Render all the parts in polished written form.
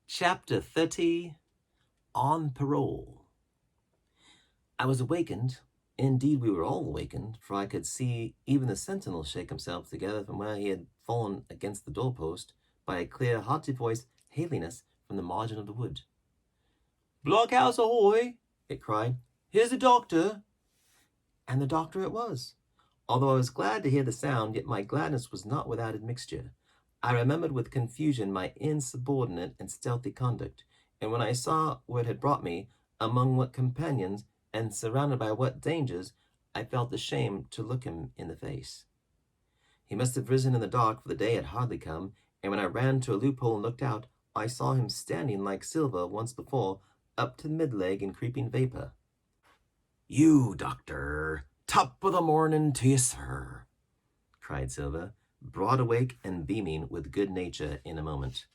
Chapter 30, On Parole. I was awakened, indeed we were all awakened, for I could see even the sentinel shake himself together from where he had fallen against the doorpost, by a clear, hearty voice hailing us from the margin of the wood. "Blockhouse ahoy!" it cried. "Here's the doctor!" And the doctor it was. Although I was glad to hear the sound, yet my gladness was not without admixture. I remembered with confusion my insubordinate and stealthy conduct, and when I saw where it had brought me, among what companions, and surrounded by what dangers, I felt ashamed to look him in the face. He must have risen in the dark, for the day had hardly come, and when I ran to a loophole and looked out, I saw him standing like Silver once before, up to the mid-leg in creeping vapour. "You, doctor, top of the morning to you, sir," cried Silver, broad awake and beaming with good nature in a moment.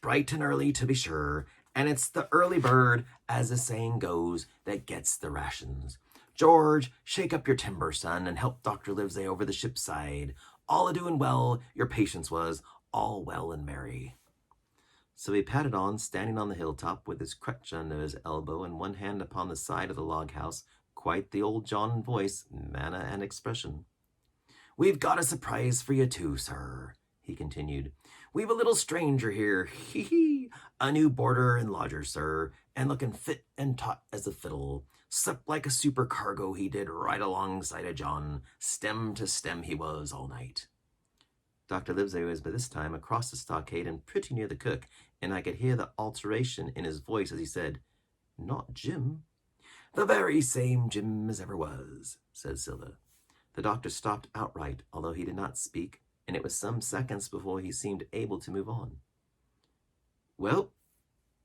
"Bright and early, to be sure, and it's the early bird, as the saying goes, that gets the rations. George, shake up your timber, son, and help Dr. Livesey over the ship's side. All a-doing well, your patience was, all well and merry." So he padded on, standing on the hilltop, with his crutch under his elbow and one hand upon the side of the log house, quite the old John in voice, manner, and expression. "We've got a surprise for you too, sir," he continued. "We've a little stranger here, hee, a new boarder and lodger, sir, and looking fit and taut as a fiddle. Slept like a supercargo, he did, right alongside of John. Stem to stem he was all night." Dr. Livesey was by this time across the stockade and pretty near the cook, and I could hear the alteration in his voice as he said, "Not Jim?" "The very same Jim as ever was," said Silver. The doctor stopped outright, although he did not speak, and it was some seconds before he seemed able to move on. Well,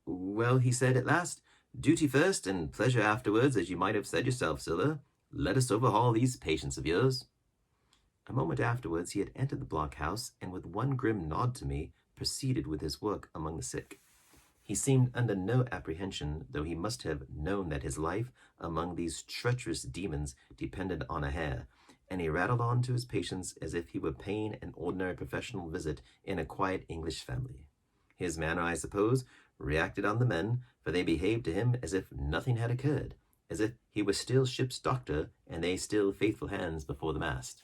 he said at last, "duty first and pleasure afterwards, as you might have said yourself, Silver. Let us overhaul these patients of yours." A moment afterwards he had entered the blockhouse, and with one grim nod to me, proceeded with his work among the sick. He seemed under no apprehension, though he must have known that his life among these treacherous demons depended on a hair, and he rattled on to his patients as if he were paying an ordinary professional visit in a quiet English family. His manner, I suppose, reacted on the men, for they behaved to him as if nothing had occurred, as if he were still ship's doctor, and they still faithful hands before the mast.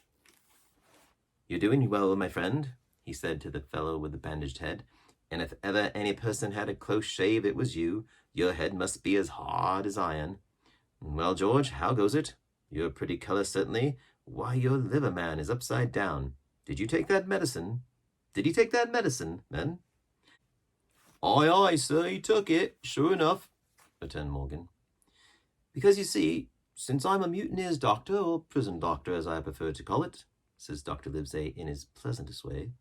"You're doing well, my friend," he said to the fellow with the bandaged head, "and if ever any person had a close shave, it was you. Your head must be as hard as iron. Well, George, how goes it? You're a pretty color, certainly. Why, your liver, man, is upside down. Did you take that medicine? Did he take that medicine, men?" "Aye, aye, sir, he took it, sure enough," returned Morgan. "Because, you see, since I'm a mutineer's doctor, or prison doctor, as I prefer to call it," says Dr. Livesey in his pleasantest way,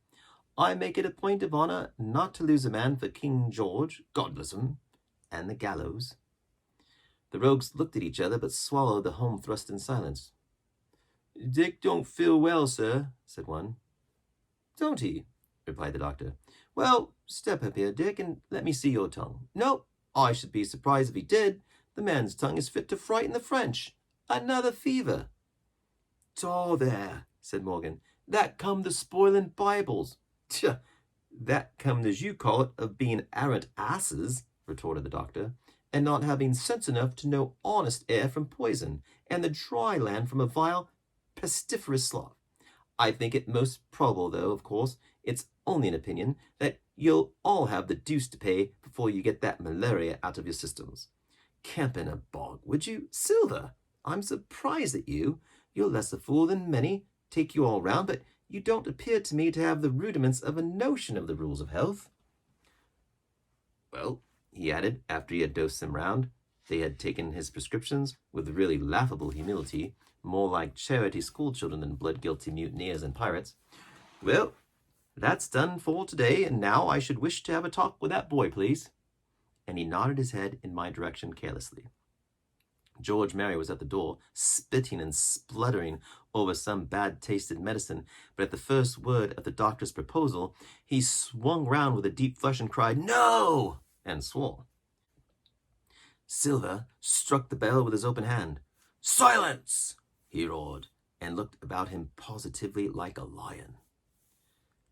"I make it a point of honor not to lose a man for King George, God bless him, and the gallows." The rogues looked at each other, but swallowed the home thrust in silence. "Dick don't feel well, sir," said one. "Don't he?" replied the doctor. "Well, step up here, Dick, and let me see your tongue. No, I should be surprised if he did. The man's tongue is fit to frighten the French. Another fever." "Taw there," said Morgan. "That come to spoiling Bibles." "Tch, that comes, as you call it, of being arrant asses," retorted the doctor, "and not having sense enough to know honest air from poison, and the dry land from a vile, pestiferous slough. I think it most probable, though, of course, it's only an opinion, that you'll all have the deuce to pay before you get that malaria out of your systems. Camp in a bog, would you? Silver, I'm surprised at you. You're less a fool than many, take you all round, but you don't appear to me to have the rudiments of a notion of the rules of health." "Well," he added, after he had dosed them round, they had taken his prescriptions with really laughable humility, more like charity schoolchildren than blood-guilty mutineers and pirates. "Well, that's done for today, and now I should wish to have a talk with that boy, please." And he nodded his head in my direction carelessly. George Merry was at the door, spitting and spluttering over some bad-tasted medicine, but at the first word of the doctor's proposal, he swung round with a deep flush and cried, "No!" and swore. Silver struck the bell with his open hand. "Silence!" he roared, and looked about him positively like a lion.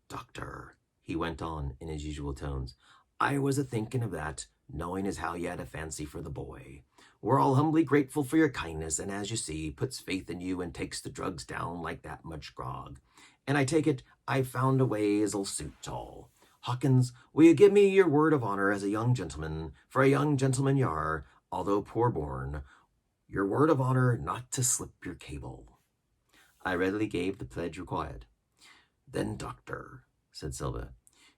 "Doctor," he went on in his usual tones, I was a-thinking of that, knowing as how you had a fancy for the boy. We're all humbly grateful for your kindness, and as you see, puts faith in you and takes the drugs down like that much grog. And I take it I've found a way as'll suit all. Hawkins, will you give me your word of honor as a young gentleman, for a young gentleman you are, although poor born, your word of honor not to slip your cable? I readily gave the pledge required. Then, doctor, said Silva,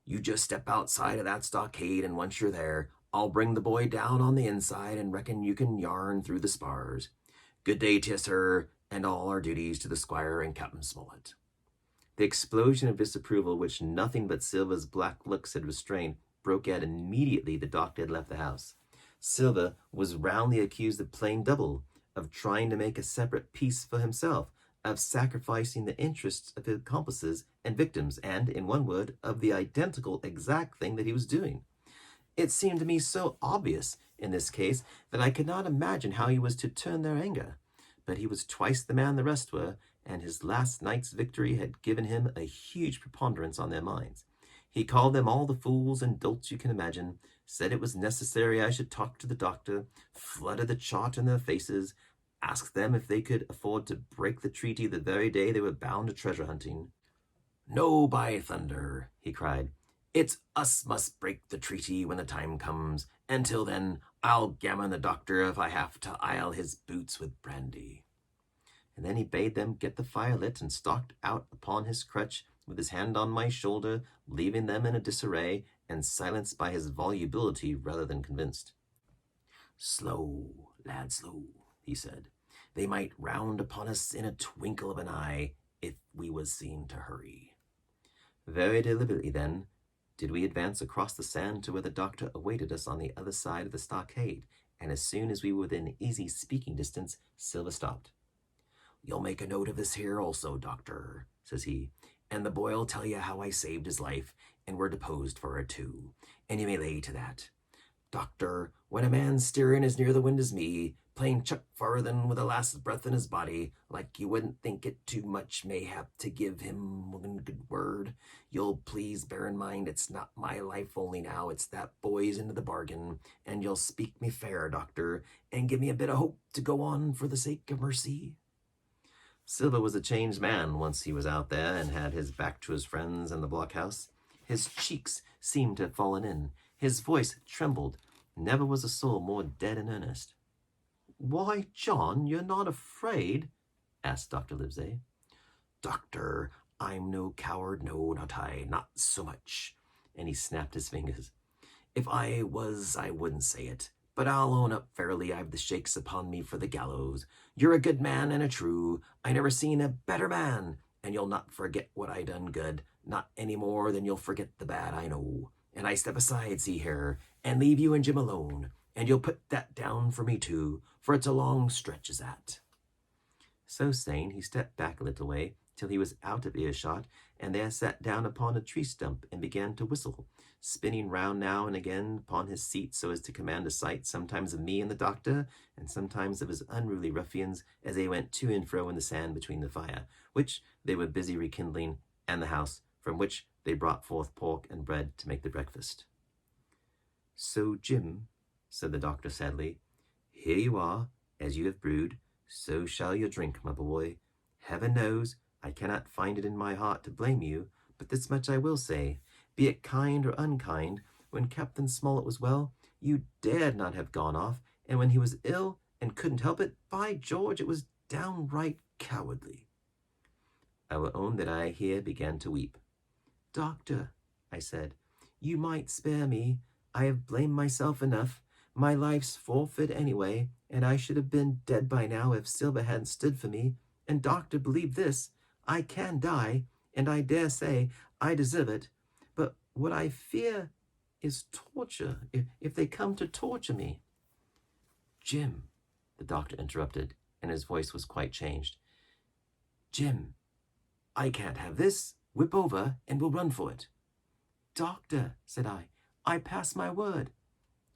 you just step outside of that stockade, and once you're there, I'll bring the boy down on the inside and reckon you can yarn through the spars. Good day to you, sir, and all our duties to the squire and Captain Smollett. The explosion of disapproval, which nothing but Silva's black looks had restrained, broke out immediately the doctor had left the house. Silva was roundly accused of playing double, of trying to make a separate peace for himself, of sacrificing the interests of his accomplices and victims, and, in one word, of the identical exact thing that he was doing. It seemed to me so obvious in this case that I could not imagine how he was to turn their anger. But he was twice the man the rest were, and his last night's victory had given him a huge preponderance on their minds. He called them all the fools and dolts you can imagine, said it was necessary I should talk to the doctor, flooded the chart in their faces, asked them if they could afford to break the treaty the very day they were bound to treasure hunting. No, by thunder, he cried. It's us must break the treaty when the time comes. Until then, I'll gammon the doctor if I have to ile his boots with brandy. And then he bade them get the fire lit and stalked out upon his crutch with his hand on my shoulder, leaving them in a disarray and silenced by his volubility rather than convinced. Slow, lad, slow, he said. They might round upon us in a twinkle of an eye if we was seen to hurry. Very deliberately, then, did we advance across the sand to where the doctor awaited us on the other side of the stockade, and as soon as we were within easy speaking distance, Silva stopped. You'll make a note of this here also, doctor, says he, and the boy'll tell you how I saved his life, and were deposed for it too, and you may lay to that. Doctor, when a man's steering as near the wind as me, playing chuck farthen with the last breath in his body, like you wouldn't think it too much mayhap to give him one good word, you'll please bear in mind it's not my life only now, it's that boy's into the bargain, and you'll speak me fair, doctor, and give me a bit of hope to go on for the sake of mercy. Silva was a changed man once he was out there and had his back to his friends and the blockhouse. His cheeks seemed to have fallen in. His voice trembled. Never was a soul more dead in earnest. Why, John, you're not afraid? Asked Dr. Livesey. Doctor, I'm no coward, no, not I, not so much. And he snapped his fingers. If I was, I wouldn't say it. But I'll own up fairly I've the shakes upon me for the gallows. You're a good man and a true. I never seen a better man. And you'll not forget what I done good, not any more than you'll forget the bad, I know. And I step aside, see here, and leave you and Jim alone. And you'll put that down for me too, for it's a long stretch as that. So saying, he stepped back a little way, till he was out of earshot, and there sat down upon a tree stump and began to whistle, spinning round now and again upon his seat so as to command a sight sometimes of me and the doctor, and sometimes of his unruly ruffians as they went to and fro in the sand between the fire, which they were busy rekindling, and the house, from which they brought forth pork and bread to make the breakfast. So, Jim, said the doctor sadly, here you are, as you have brewed, so shall you drink, my boy. Heaven knows I cannot find it in my heart to blame you, but this much I will say, be it kind or unkind, when Captain Smollett was well, you dared not have gone off, and when he was ill and couldn't help it, by George, it was downright cowardly. I will own that I here began to weep. Doctor, I said, you might spare me. I have blamed myself enough. My life's forfeit anyway, and I should have been dead by now if Silva hadn't stood for me. And doctor, believe this, I can die, and I dare say I deserve it. But what I fear is torture, if they come to torture me. Jim, the doctor interrupted, and his voice was quite changed. Jim, I can't have this. Whip over, and we'll run for it. Doctor, said I pass my word.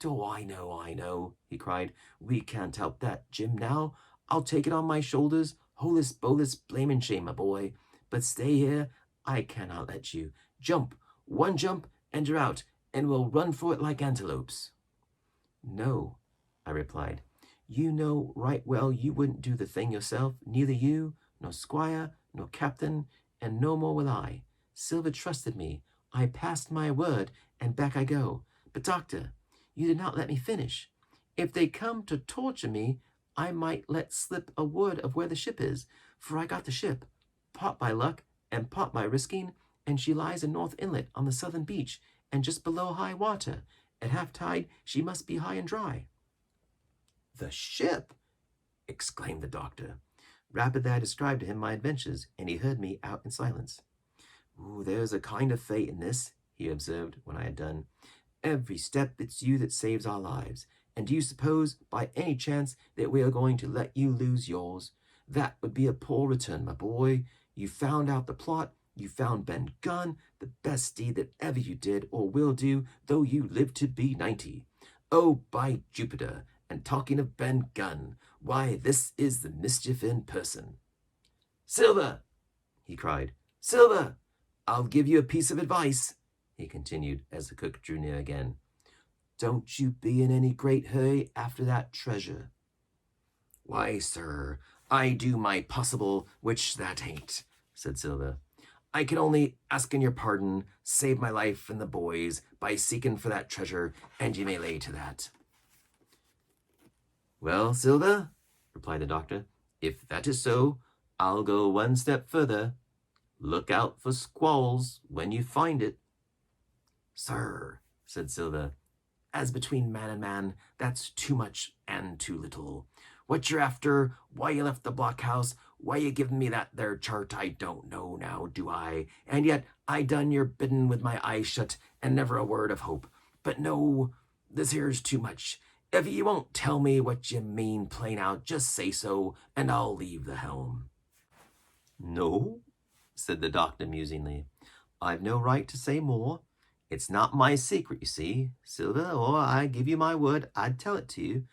Oh, I know, he cried. We can't help that, Jim, now. I'll take it on my shoulders. Holus bolus blamin' shame, my boy. But stay here. I cannot let you. Jump. One jump, and you're out. and we'll run for it like antelopes." "No," I replied. "You know right well you wouldn't do the thing yourself, neither you, nor Squire, nor Captain, and no more will I. Silver trusted me. I passed my word, and back I go. But, Doctor, you did not let me finish. If they come to torture me, I might let slip a word of where the ship is, for I got the ship, part by luck and part by risking, and she lies in North Inlet on the southern beach, and just below high water. At half tide she must be high and dry." "The ship!" exclaimed the doctor. Rapidly I described to him my adventures, and he heard me out in silence. "There's a kind of fate in this," he observed when I had done. "Every step it's you that saves our lives. And do you suppose, by any chance, that we are going to let you lose yours? That would be a poor return, my boy. You found out the plot. You found Ben Gunn, the best deed that ever you did or will do, though you live to be 90. Oh, by Jupiter! And talking of Ben Gunn, why, this is the mischief in person." "Silver!" he cried. "Silver! I'll give you a piece of advice," he continued as the cook drew near again. "Don't you be in any great hurry after that treasure." "Why, sir, I do my possible, which that ain't," said Silver. "I can only, asking your pardon, save my life and the boys by seeking for that treasure, and you may lay to that." "Well, Silver," replied the doctor, "if that is so, I'll go one step further. Look out for squalls when you find it." "Sir," said Silver, "as between man and man, that's too much and too little. What you're after, why you left the blockhouse, why you giving me that there chart, I don't know now, do I? And yet I done your bidding with my eyes shut, and never a word of hope. But no, this here's too much. If you won't tell me what you mean plain out, just say so, and I'll leave the helm." "No," said the doctor musingly. "I've no right to say more. It's not my secret, you see, Silver, or I give you my word I'd tell it to you.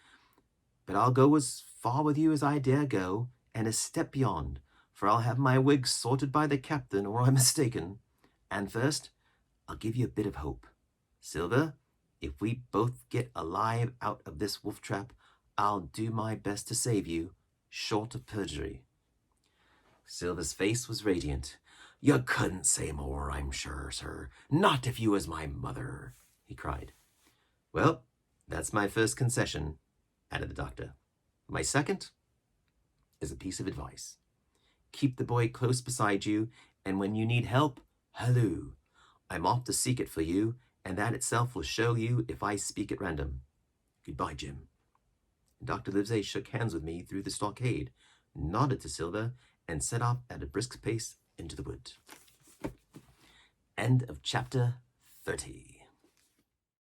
But I'll go as far with you as I dare go, and a step beyond, for I'll have my wig sorted by the captain, or I'm mistaken. And first, I'll give you a bit of hope. Silver, if we both get alive out of this wolf trap, I'll do my best to save you, short of perjury." Silver's face was radiant. "You couldn't say more, I'm sure, sir. Not if you was my mother," he cried. "Well, that's my first concession," added the doctor. "My second is a piece of advice. Keep the boy close beside you, and when you need help, halloo. I'm off to seek it for you, and that itself will show you if I speak at random. Goodbye, Jim." Dr. Livesey shook hands with me through the stockade, nodded to Silver, and set off at a brisk pace into the wood. End of chapter 30.